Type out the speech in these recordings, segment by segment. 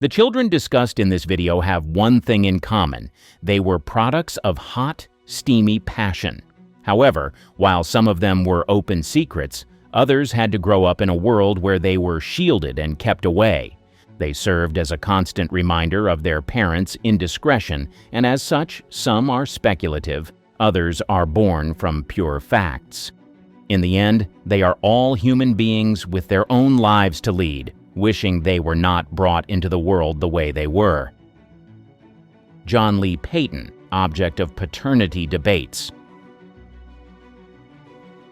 The children discussed in this video have one thing in common. They were products of hot, steamy passion. However, while some of them were open secrets, others had to grow up in a world where they were shielded and kept away. They served as a constant reminder of their parents' indiscretion, and as such, some are speculative, others are born from pure facts. In the end, they are all human beings with their own lives to lead, wishing they were not brought into the world the way they were. John Lee Payton, object of paternity debates.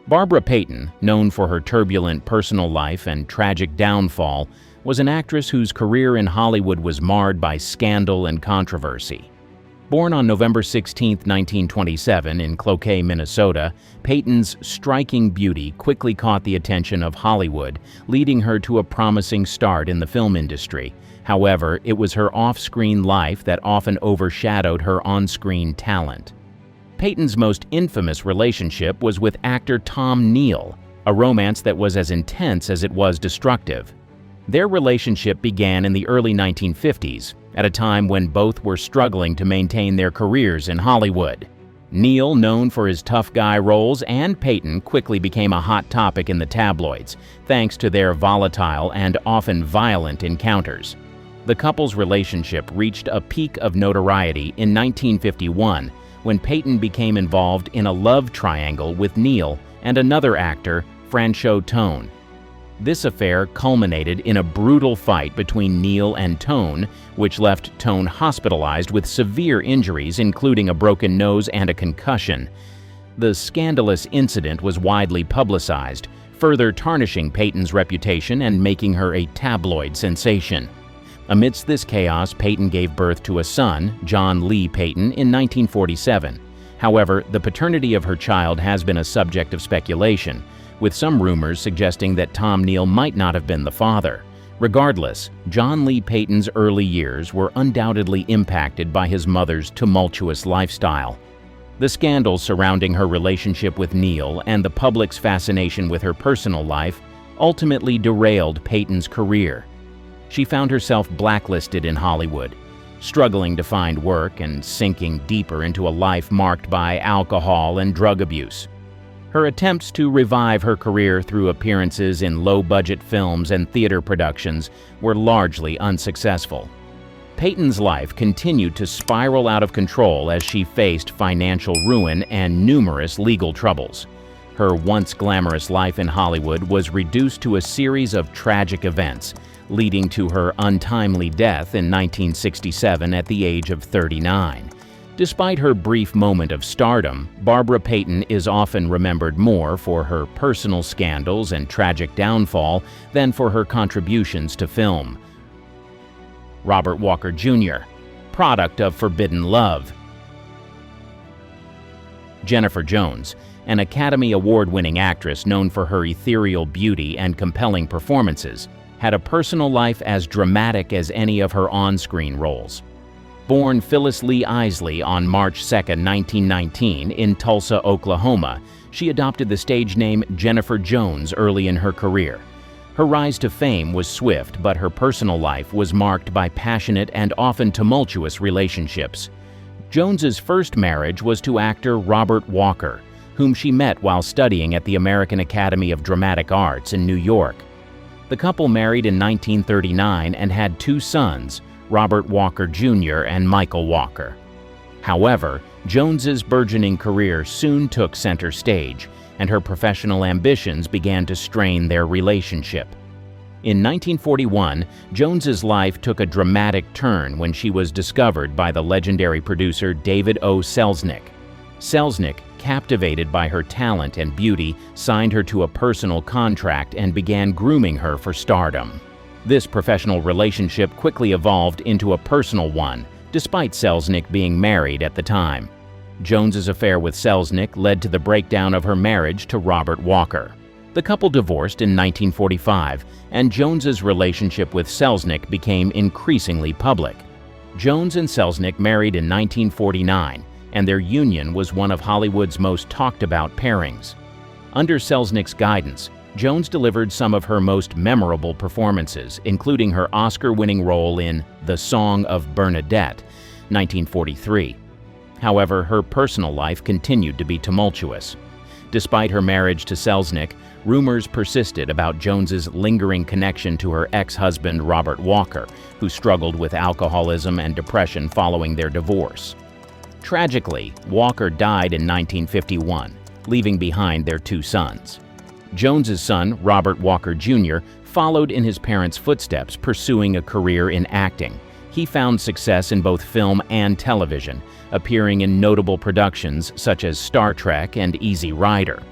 Barbara Payton, known for her turbulent personal life and tragic downfall, was an actress whose career in Hollywood was marred by scandal and controversy. Born on November 16, 1927 in Cloquet, Minnesota, Payton's striking beauty quickly caught the attention of Hollywood, leading her to a promising start in the film industry. However, it was her off-screen life that often overshadowed her on-screen talent. Payton's most infamous relationship was with actor Tom Neal, a romance that was as intense as it was destructive. Their relationship began in the early 1950s, at a time when both were struggling to maintain their careers in Hollywood. Neal, known for his tough guy roles, and Payton quickly became a hot topic in the tabloids, thanks to their volatile and often violent encounters. The couple's relationship reached a peak of notoriety in 1951 when Payton became involved in a love triangle with Neal and another actor, Franchot Tone. This affair culminated in a brutal fight between Neal and Tone, which left Tone hospitalized with severe injuries, including a broken nose and a concussion. The scandalous incident was widely publicized, further tarnishing Payton's reputation and making her a tabloid sensation. Amidst this chaos, Payton gave birth to a son, John Lee Payton, in 1947. However, the paternity of her child has been a subject of speculation, with some rumors suggesting that Tom Neal might not have been the father. Regardless, John Lee Payton's early years were undoubtedly impacted by his mother's tumultuous lifestyle. The scandals surrounding her relationship with Neal and the public's fascination with her personal life ultimately derailed Payton's career. She found herself blacklisted in Hollywood, struggling to find work and sinking deeper into a life marked by alcohol and drug abuse. Her attempts to revive her career through appearances in low-budget films and theater productions were largely unsuccessful. Payton's life continued to spiral out of control as she faced financial ruin and numerous legal troubles. Her once glamorous life in Hollywood was reduced to a series of tragic events, leading to her untimely death in 1967 at the age of 39. Despite her brief moment of stardom, Barbara Payton is often remembered more for her personal scandals and tragic downfall than for her contributions to film. Robert Walker Jr., product of forbidden love. Jennifer Jones, an Academy Award-winning actress known for her ethereal beauty and compelling performances, had a personal life as dramatic as any of her on-screen roles. Born Phyllis Lee Isley on March 2, 1919, in Tulsa, Oklahoma, she adopted the stage name Jennifer Jones early in her career. Her rise to fame was swift, but her personal life was marked by passionate and often tumultuous relationships. Jones's first marriage was to actor Robert Walker, whom she met while studying at the American Academy of Dramatic Arts in New York. The couple married in 1939 and had two sons, Robert Walker Jr. and Michael Walker. However, Jones's burgeoning career soon took center stage, and her professional ambitions began to strain their relationship. In 1941, Jones's life took a dramatic turn when she was discovered by the legendary producer David O. Selznick. Selznick, captivated by her talent and beauty, signed her to a personal contract and began grooming her for stardom. This professional relationship quickly evolved into a personal one, despite Selznick being married at the time. Jones's affair with Selznick led to the breakdown of her marriage to Robert Walker. The couple divorced in 1945, and Jones's relationship with Selznick became increasingly public. Jones and Selznick married in 1949, and their union was one of Hollywood's most talked-about pairings. Under Selznick's guidance, Jones delivered some of her most memorable performances, including her Oscar-winning role in The Song of Bernadette, 1943. However, her personal life continued to be tumultuous. Despite her marriage to Selznick, rumors persisted about Jones's lingering connection to her ex-husband Robert Walker, who struggled with alcoholism and depression following their divorce. Tragically, Walker died in 1951, leaving behind their 2 sons. Jones's son, Robert Walker Jr., followed in his parents' footsteps, pursuing a career in acting. He found success in both film and television, appearing in notable productions such as Star Trek and Easy Rider.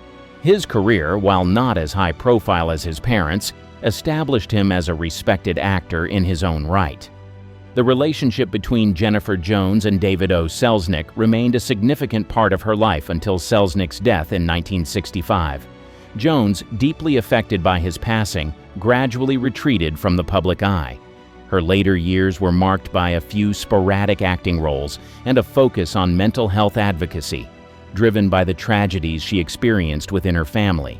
His career, while not as high profile as his parents', established him as a respected actor in his own right. The relationship between Jennifer Jones and David O. Selznick remained a significant part of her life until Selznick's death in 1965. Jones, deeply affected by his passing, gradually retreated from the public eye. Her later years were marked by a few sporadic acting roles and a focus on mental health advocacy, driven by the tragedies she experienced within her family.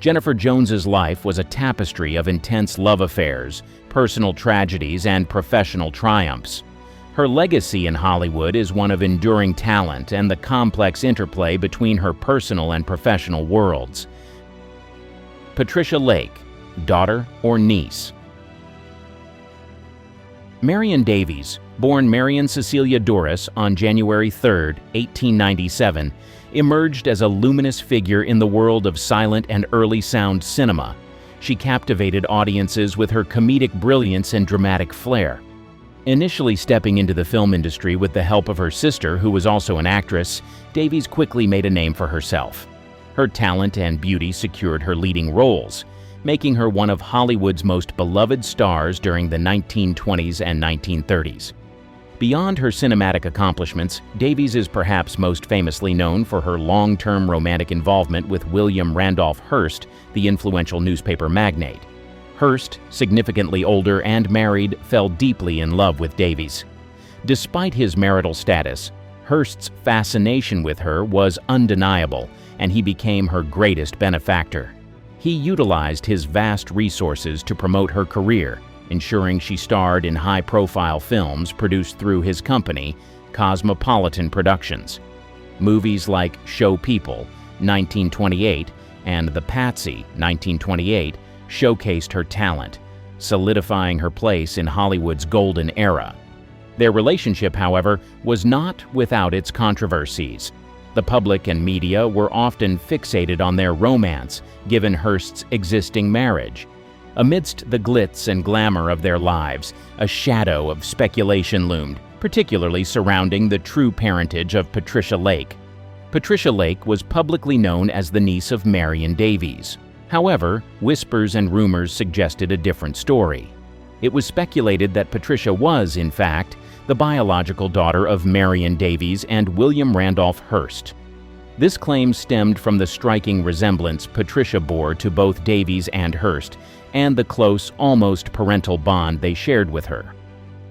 Jennifer Jones's life was a tapestry of intense love affairs, personal tragedies, and professional triumphs. Her legacy in Hollywood is one of enduring talent and the complex interplay between her personal and professional worlds. Patricia Lake, daughter or niece? Marion Davies, born Marion Cecilia Doris on January 3, 1897, emerged as a luminous figure in the world of silent and early sound cinema. She captivated audiences with her comedic brilliance and dramatic flair. Initially stepping into the film industry with the help of her sister, who was also an actress, Davies quickly made a name for herself. Her talent and beauty secured her leading roles, making her one of Hollywood's most beloved stars during the 1920s and 1930s. Beyond her cinematic accomplishments, Davies is perhaps most famously known for her long-term romantic involvement with William Randolph Hearst, the influential newspaper magnate. Hearst, significantly older and married, fell deeply in love with Davies. Despite his marital status, Hearst's fascination with her was undeniable, and he became her greatest benefactor. He utilized his vast resources to promote her career, ensuring she starred in high-profile films produced through his company, Cosmopolitan Productions. Movies like Show People, 1928, and The Patsy, 1928, showcased her talent, solidifying her place in Hollywood's golden era. Their relationship, however, was not without its controversies. The public and media were often fixated on their romance, given Hearst's existing marriage. Amidst the glitz and glamour of their lives, a shadow of speculation loomed, particularly surrounding the true parentage of Patricia Lake. Patricia Lake was publicly known as the niece of Marion Davies. However, whispers and rumors suggested a different story. It was speculated that Patricia was, in fact, the biological daughter of Marion Davies and William Randolph Hearst. This claim stemmed from the striking resemblance Patricia bore to both Davies and Hearst, and the close, almost parental bond they shared with her.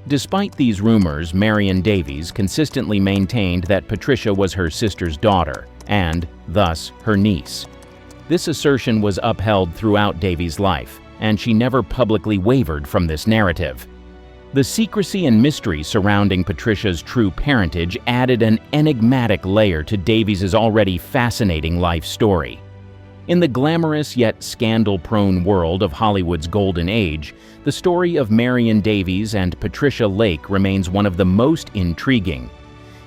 Despite these rumors, Marion Davies consistently maintained that Patricia was her sister's daughter, and, thus, her niece. This assertion was upheld throughout Davies' life, and she never publicly wavered from this narrative. The secrecy and mystery surrounding Patricia's true parentage added an enigmatic layer to Davies' already fascinating life story. In the glamorous yet scandal-prone world of Hollywood's golden age, the story of Marion Davies and Patricia Lake remains one of the most intriguing.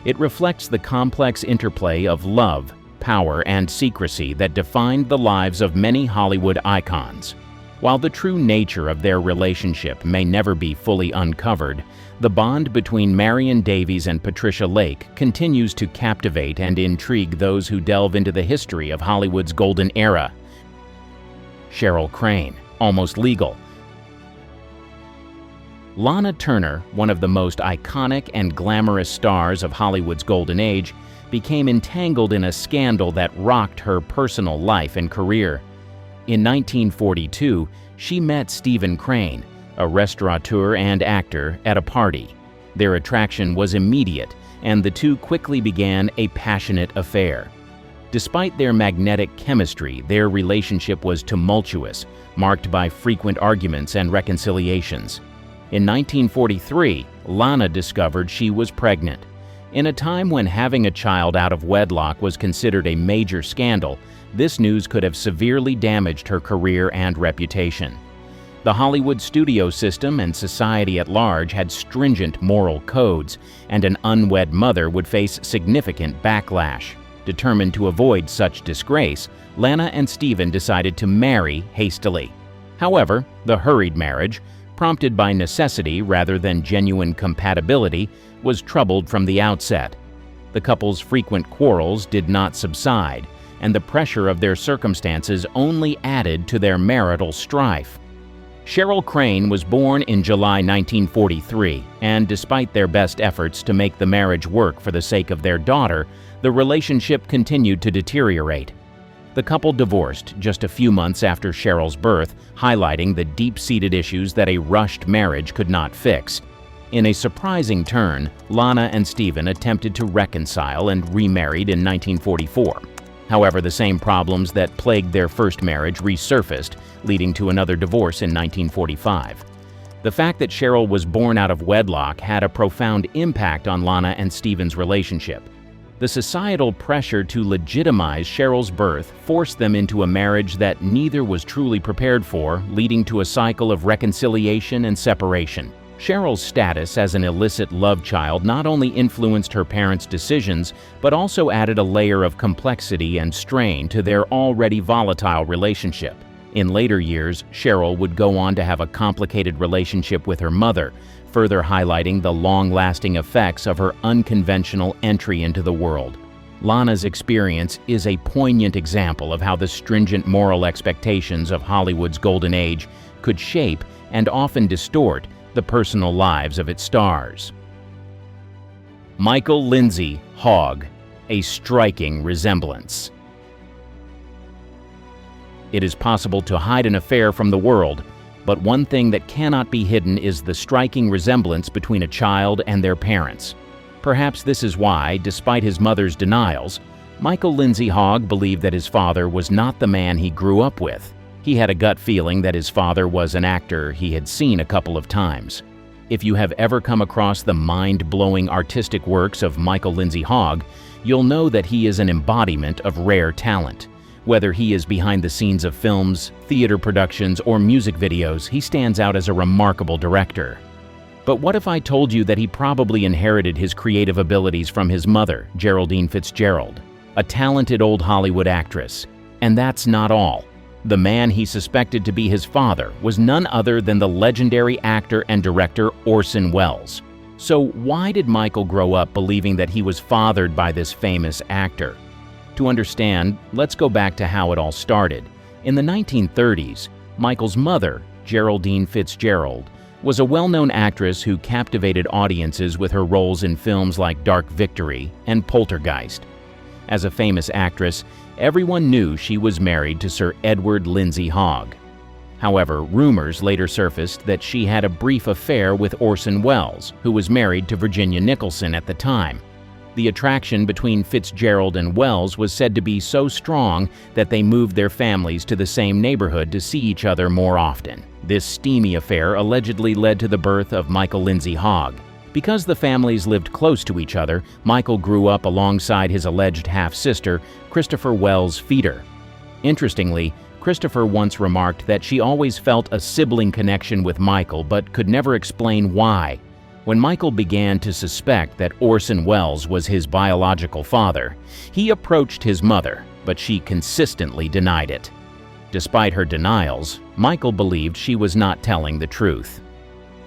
It reflects the complex interplay of love, power, and secrecy that defined the lives of many Hollywood icons. While the true nature of their relationship may never be fully uncovered, the bond between Marion Davies and Patricia Lake continues to captivate and intrigue those who delve into the history of Hollywood's golden era. Cheryl Crane, Almost Legal. Lana Turner, one of the most iconic and glamorous stars of Hollywood's golden age, became entangled in a scandal that rocked her personal life and career. In 1942, she met Stephen Crane, a restaurateur and actor, at a party. Their attraction was immediate, and the two quickly began a passionate affair. Despite their magnetic chemistry, their relationship was tumultuous, marked by frequent arguments and reconciliations. In 1943, Lana discovered she was pregnant. In a time when having a child out of wedlock was considered a major scandal, this news could have severely damaged her career and reputation. The Hollywood studio system and society at large had stringent moral codes, and an unwed mother would face significant backlash. Determined to avoid such disgrace, Lana and Steven decided to marry hastily. However, the hurried marriage, prompted by necessity rather than genuine compatibility, was troubled from the outset. The couple's frequent quarrels did not subside, and the pressure of their circumstances only added to their marital strife. Cheryl Crane was born in July 1943, and despite their best efforts to make the marriage work for the sake of their daughter, the relationship continued to deteriorate. The couple divorced just a few months after Cheryl's birth, highlighting the deep-seated issues that a rushed marriage could not fix. In a surprising turn, Lana and Steven attempted to reconcile and remarried in 1944. However, the same problems that plagued their first marriage resurfaced, leading to another divorce in 1945. The fact that Cheryl was born out of wedlock had a profound impact on Lana and Steven's relationship. The societal pressure to legitimize Cheryl's birth forced them into a marriage that neither was truly prepared for, leading to a cycle of reconciliation and separation. Cheryl's status as an illicit love child not only influenced her parents' decisions, but also added a layer of complexity and strain to their already volatile relationship. In later years, Cheryl would go on to have a complicated relationship with her mother, further highlighting the long-lasting effects of her unconventional entry into the world. Lana's experience is a poignant example of how the stringent moral expectations of Hollywood's golden age could shape and often distort the personal lives of its stars. Michael Lindsay Hog, a striking resemblance. It is possible to hide an affair from the world, but one thing that cannot be hidden is the striking resemblance between a child and their parents. Perhaps this is why, despite his mother's denials, Michael Lindsay Hog believed that his father was not the man he grew up with. He had a gut feeling that his father was an actor he had seen a couple of times. If you have ever come across the mind-blowing artistic works of Michael Lindsay Hog, you'll know that he is an embodiment of rare talent. Whether he is behind the scenes of films, theater productions, or music videos, he stands out as a remarkable director. But what if I told you that he probably inherited his creative abilities from his mother, Geraldine Fitzgerald, a talented old Hollywood actress? And that's not all. The man he suspected to be his father was none other than the legendary actor and director Orson Welles. So why did Michael grow up believing that he was fathered by this famous actor? To understand, let's go back to how it all started. In the 1930s, Michael's mother, Geraldine Fitzgerald, was a well-known actress who captivated audiences with her roles in films like Dark Victory and Poltergeist. As a famous actress, everyone knew she was married to Sir Edward Lindsay Hogg. However, rumors later surfaced that she had a brief affair with Orson Welles, who was married to Virginia Nicholson at the time. The attraction between Fitzgerald and Welles was said to be so strong that they moved their families to the same neighborhood to see each other more often. This steamy affair allegedly led to the birth of Michael Lindsay Hogg. Because the families lived close to each other, Michael grew up alongside his alleged half-sister, Christopher Welles Feeder. Interestingly, Christopher once remarked that she always felt a sibling connection with Michael but could never explain why. When Michael began to suspect that Orson Welles was his biological father, he approached his mother, but she consistently denied it. Despite her denials, Michael believed she was not telling the truth.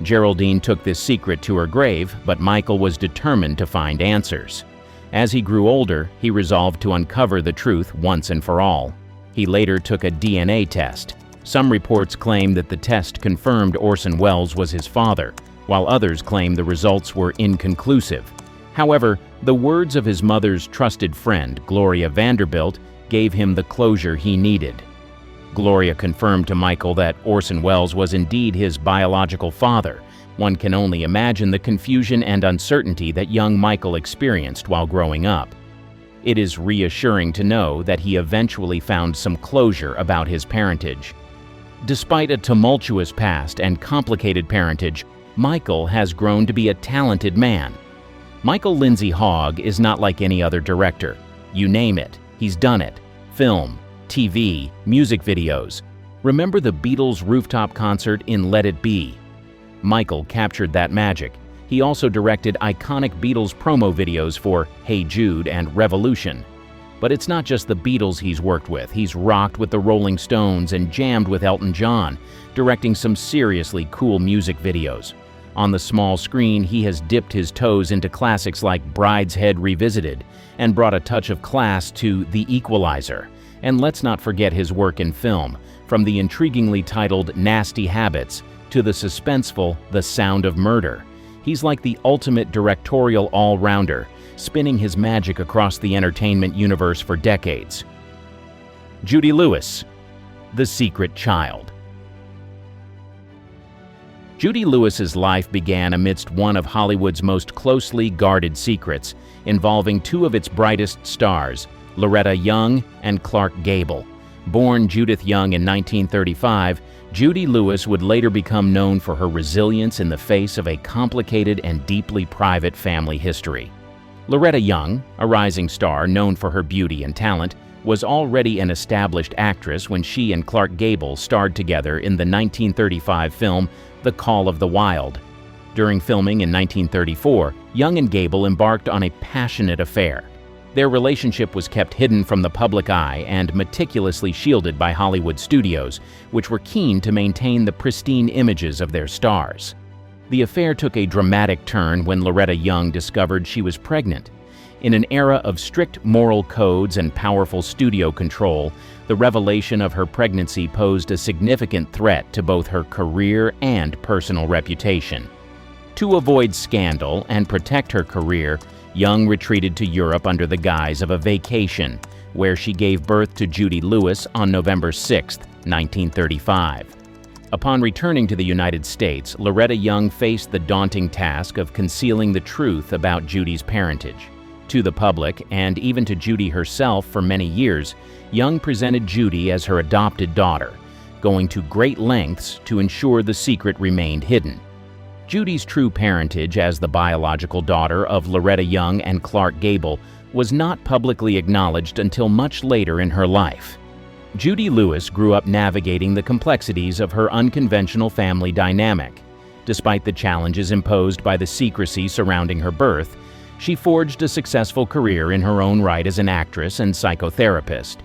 Geraldine took this secret to her grave, but Michael was determined to find answers. As he grew older, he resolved to uncover the truth once and for all. He later took a DNA test. Some reports claim that the test confirmed Orson Welles was his father, while others claim the results were inconclusive. However, the words of his mother's trusted friend, Gloria Vanderbilt, gave him the closure he needed. Gloria confirmed to Michael that Orson Welles was indeed his biological father. One can only imagine the confusion and uncertainty that young Michael experienced while growing up. It is reassuring to know that he eventually found some closure about his parentage. Despite a tumultuous past and complicated parentage, Michael has grown to be a talented man. Michael Lindsay Hog is not like any other director. You name it, he's done it. Film, TV, music videos. Remember the Beatles' rooftop concert in Let It Be? Michael captured that magic. He also directed iconic Beatles promo videos for Hey Jude and Revolution. But it's not just the Beatles he's worked with. He's rocked with the Rolling Stones and jammed with Elton John, directing some seriously cool music videos. On the small screen, he has dipped his toes into classics like Brideshead Revisited and brought a touch of class to The Equalizer. And let's not forget his work in film, from the intriguingly titled Nasty Habits to the suspenseful The Sound of Murder. He's like the ultimate directorial all-rounder, spinning his magic across the entertainment universe for decades. Judy Lewis, The Secret Child. Judy Lewis's life began amidst one of Hollywood's most closely guarded secrets, involving two of its brightest stars, Loretta Young and Clark Gable. Born Judith Young in 1935, Judy Lewis would later become known for her resilience in the face of a complicated and deeply private family history. Loretta Young, a rising star known for her beauty and talent, was already an established actress when she and Clark Gable starred together in the 1935 film The Call of the Wild. During filming in 1934, Young and Gable embarked on a passionate affair. Their relationship was kept hidden from the public eye and meticulously shielded by Hollywood studios, which were keen to maintain the pristine images of their stars. The affair took a dramatic turn when Loretta Young discovered she was pregnant. In an era of strict moral codes and powerful studio control, the revelation of her pregnancy posed a significant threat to both her career and personal reputation. To avoid scandal and protect her career, Young retreated to Europe under the guise of a vacation, where she gave birth to Judy Lewis on November 6, 1935. Upon returning to the United States, Loretta Young faced the daunting task of concealing the truth about Judy's parentage. To the public, and even to Judy herself for many years, Young presented Judy as her adopted daughter, going to great lengths to ensure the secret remained hidden. Judy's true parentage as the biological daughter of Loretta Young and Clark Gable was not publicly acknowledged until much later in her life. Judy Lewis grew up navigating the complexities of her unconventional family dynamic. Despite the challenges imposed by the secrecy surrounding her birth, she forged a successful career in her own right as an actress and psychotherapist.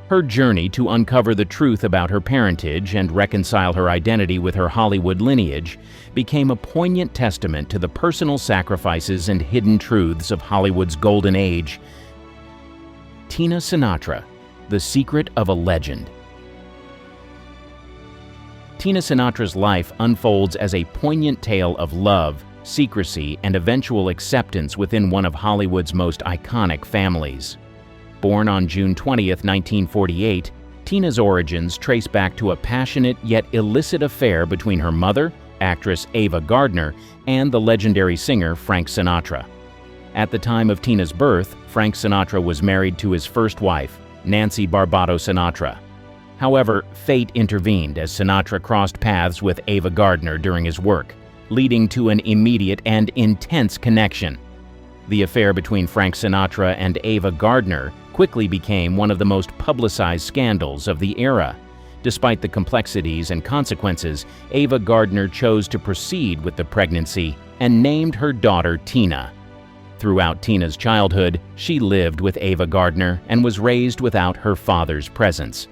Her journey to uncover the truth about her parentage and reconcile her identity with her Hollywood lineage became a poignant testament to the personal sacrifices and hidden truths of Hollywood's golden age. Tina Sinatra, The Secret of a Legend. Tina Sinatra's life unfolds as a poignant tale of love, secrecy, and eventual acceptance within one of Hollywood's most iconic families. Born on June 20, 1948, Tina's origins trace back to a passionate yet illicit affair between her mother, actress Ava Gardner, and the legendary singer Frank Sinatra. At the time of Tina's birth, Frank Sinatra was married to his first wife, Nancy Barbato Sinatra. However, fate intervened as Sinatra crossed paths with Ava Gardner during his work, leading to an immediate and intense connection. The affair between Frank Sinatra and Ava Gardner quickly became one of the most publicized scandals of the era. Despite the complexities and consequences, Ava Gardner chose to proceed with the pregnancy and named her daughter Tina. Throughout Tina's childhood, she lived with Ava Gardner and was raised without her father's presence.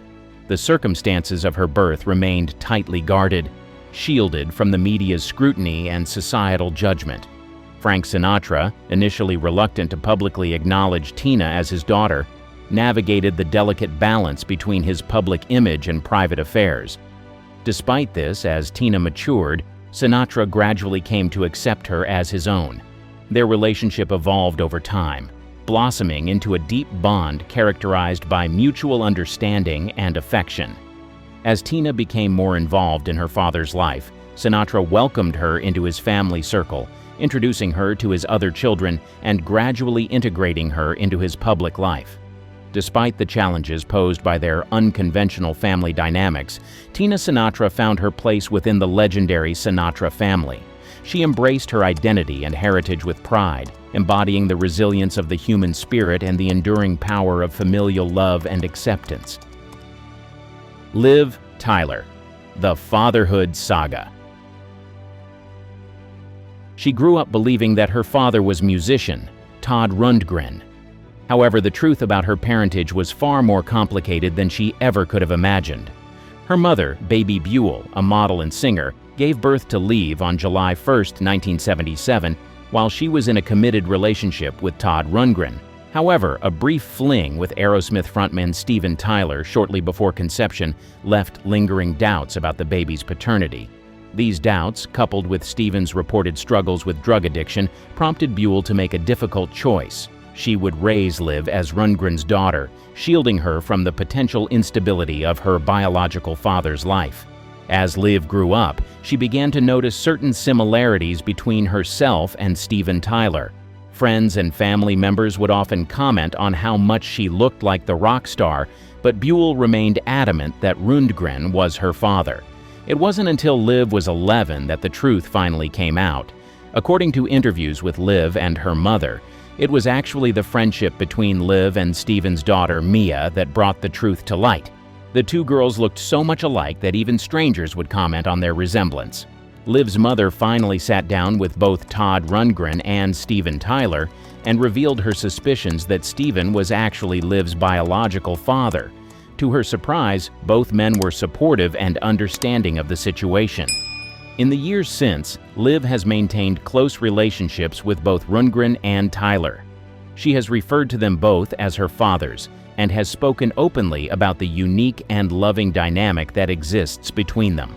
The circumstances of her birth remained tightly guarded, shielded from the media's scrutiny and societal judgment. Frank Sinatra, initially reluctant to publicly acknowledge Tina as his daughter, navigated the delicate balance between his public image and private affairs. Despite this, as Tina matured, Sinatra gradually came to accept her as his own. Their relationship evolved over time, blossoming into a deep bond characterized by mutual understanding and affection. As Tina became more involved in her father's life, Sinatra welcomed her into his family circle introducing her to his other children and gradually integrating her into his public life. Despite the challenges posed by their unconventional family dynamics, Tina Sinatra found her place within the legendary Sinatra family. She embraced her identity and heritage with pride, embodying the resilience of the human spirit and the enduring power of familial love and acceptance. Liv Tyler, the fatherhood saga. She grew up believing that her father was musician, Todd Rundgren. However, the truth about her parentage was far more complicated than she ever could have imagined. Her mother, Baby Buell, a model and singer, gave birth to Liv on July 1, 1977, while she was in a committed relationship with Todd Rundgren. However, a brief fling with Aerosmith frontman Steven Tyler shortly before conception left lingering doubts about the baby's paternity. These doubts, coupled with Steven's reported struggles with drug addiction, prompted Buell to make a difficult choice. She would raise Liv as Rundgren's daughter, shielding her from the potential instability of her biological father's life. As Liv grew up, she began to notice certain similarities between herself and Steven Tyler. Friends and family members would often comment on how much she looked like the rock star, but Buell remained adamant that Rundgren was her father. It wasn't until Liv was 11 that the truth finally came out. According to interviews with Liv and her mother, it was actually the friendship between Liv and Steven's daughter, Mia, that brought the truth to light. The two girls looked so much alike that even strangers would comment on their resemblance. Liv's mother finally sat down with both Todd Rundgren and Steven Tyler and revealed her suspicions that Steven was actually Liv's biological father. To her surprise, both men were supportive and understanding of the situation. In the years since, Liv has maintained close relationships with both Rundgren and Tyler. She has referred to them both as her fathers and has spoken openly about the unique and loving dynamic that exists between them.